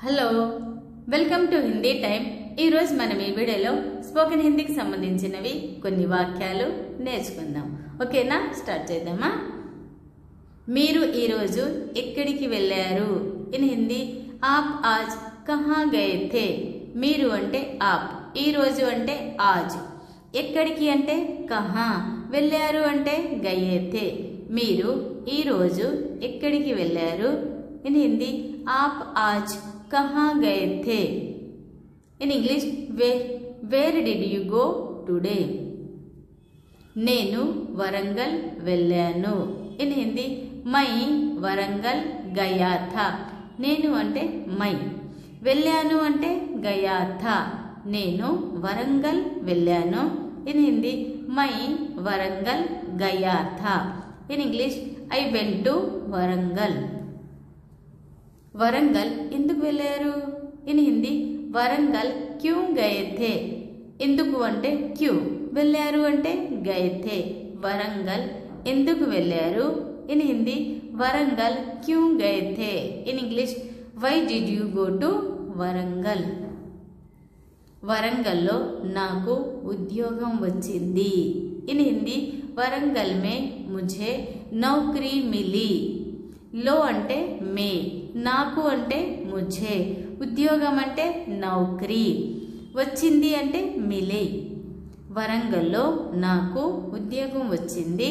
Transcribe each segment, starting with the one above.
Hello welcome to Hindi time. ఈ రోజు మనం ఈ వీడియోలో స్పోకెన్ హిందీకి సంబంధించినవి కొన్ని వాక్యాలు నేర్చుకుందాం। ఓకేనా, స్టార్ట్ చేద్దామా। మీరు ఈ రోజు ఎక్కడికి వెళ్ళారు? ఇన్ హిందీ आप आज कहाँ गए थे। మీరు అంటే आप, ఈ రోజు అంటే आज, ఎక్కడికి అంటే కహా, వెళ్ళారు అంటే గయే थे। మీరు ఈ రోజు ఎక్కడికి వెళ్ళారు? ఇన్ హిందీ आप आज कहाँ गए थे। In English where did you go today. नेनु वरंगल वेल्लानु। इन हिंदी मैं वरंगल गया था। नेनु अंटे मैं, वेल्लानु अंटे गया था। नेनु वरंगल वेल्लानु। इन हिंदी मैं वरंगल गया था। In English I went to Warangal. Warangal ఎందుకు వెళ్ళారు? ఇన్ హిందీ వరంగల్ క్యూ గయే థే। ఎందుకు అంటే క్యూ, వెళ్ళారు అంటే గయే థే। వరంగల్ ఎందుకు వెళ్ళారు? ఇన్ హిందీ వరంగల్ క్యూ గయే థే। In English why did you go to Warangal. వరంగల్లో నాకు ఉద్యోగం వచ్చింది। ఇన్ హిందీ వరంగల్ మే ముझे నౌకరీ మిలి। లో అంటే మే, నాకు అంటే ముझे, ఉద్యోగం అంటే నౌకరీ, వచ్చింది అంటే మిలే। వరంగల్లో నాకు ఉద్యోగం వచ్చింది।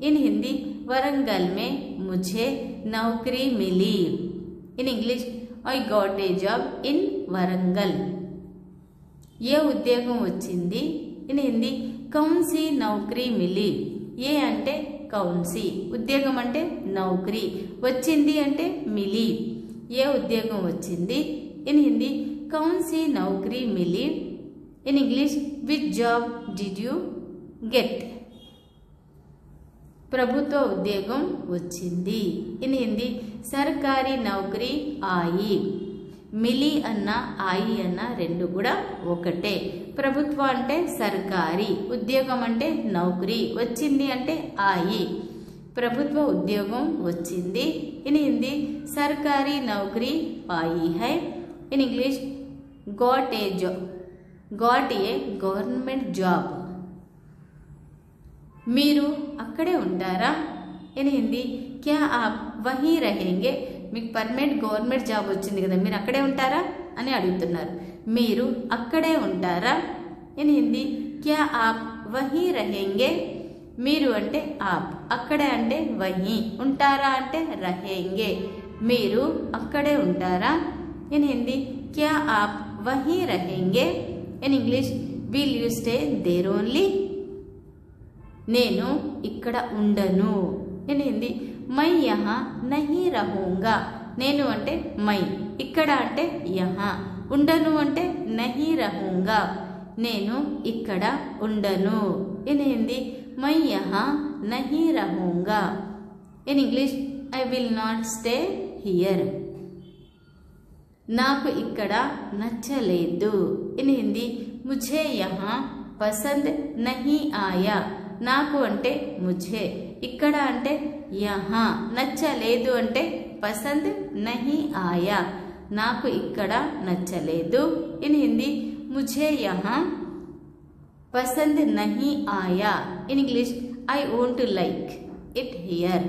ఇన్ హిందీ వరంగల్ మే ముझे నౌకరీ మిలి। In English I got a job in Warangal. ఏ ఉద్యోగం వచ్చింది? ఇన్ హిందీ కౌన్ సి నౌకరీ మిలి। ఏ అంటే కౌన్ సి, ఉద్యోగం అంటే నౌకరీ, వచ్చింది అంటే మిలి। ఏ ఉద్యోగం వచ్చింది? ఇన్ హిందీ కౌన్ సి నౌకరీ మిలి। In English which job did you get. ప్రభుత్వ ఉద్యోగం వచ్చింది। ఇన్ హిందీ సర్కారీ నౌకరీ ఆయి। మిలి అన్న ఆయి అన్న రెండు కూడా ఒకటే। ప్రభుత్వ అంటే సర్కారీ, ఉద్యోగం అంటే నౌకరీ, వచ్చింది అంటే ఆయి। ప్రభుత్వ ఉద్యోగం వచ్చింది। ఇన్ హిందీ సర్కారీ నౌకరీ ఆయి హై। In English got a government job. మీరు అక్కడే ఉంటారా? ఇన్ హిందీ క్యా ఆప్ వహీ రహేంగే। మీకు పర్మనెంట్ గవర్నమెంట్ జాబ్ వచ్చింది కదా, మీరు అక్కడే ఉంటారా అని అడుగుతున్నారు। మీరు అక్కడే ఉంటారా? ఇన్ హిందీ క్యా ఆప్ వహీ రహేంగే। మీరు అంటే ఆప్, అక్కడే అంటే వహీ, ఉంటారా అంటే రహేంగే। మీరు అక్కడే ఉంటారా? ఇన్ హిందీ క్యా ఆప్ వహీ రహేంగే। In English will you stay there only. నేను ఇక్కడ ఉండను। ఇన్ హిందీ మై యహా నహీ రహూంగా। నేను అంటే మై, ఇక్కడ అంటే యహా, ఉండను అంటే నహీ రహూంగా। నేను ఇక్కడ ఉండను। ఇన్ హిందీ మై యహా నహీ రహూంగా। In English I will not stay here. నాకు ఇక్కడ నచ్చలేదు। ఇన్ హిందీ ముझे యహా పసంద్ నహీ ఆయా। నాకు అంటే ముझे, ఇక్కడ అంటే యహా, నచ్చలేదు అంటే పసంద్ నహీ ఆయా, నాకు ఇక్కడ నచ్చలేదు। ఇన్ హిందీ ముझे యహా పసంద్ నహీ ఆయా। In English I won't like it here.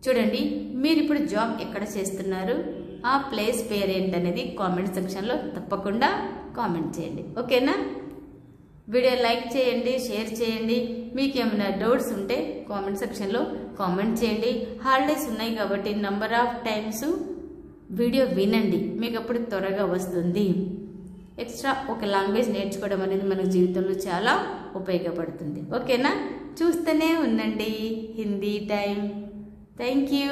చూడండి, మీరు ఇప్పుడు జాబ్ ఎక్కడ చేస్తున్నారు, ఆ ప్లేస్ పేరేంటనేది కామెంట్ సెక్షన్లో తప్పకుండా కామెంట్ చేయండి। ఓకేనా? వీడియో లైక్ చేయండి, షేర్ చేయండి। మీకు ఏమైనా డౌట్స్ ఉంటే కామెంట్ సెక్షన్లో కామెంట్ చేయండి। హాలిడేస్ ఉన్నాయి కాబట్టి నంబర్ ఆఫ్ టైమ్స్ వీడియో వినండి, మీకు అప్పుడు త్వరగా వస్తుంది। ఎక్స్ట్రా ఒక లాంగ్వేజ్ నేర్చుకోవడం అనేది మన జీవితంలో చాలా ఉపయోగపడుతుంది। ఓకేనా? చూస్తూనే ఉండండి హిందీ టైం। Thank you.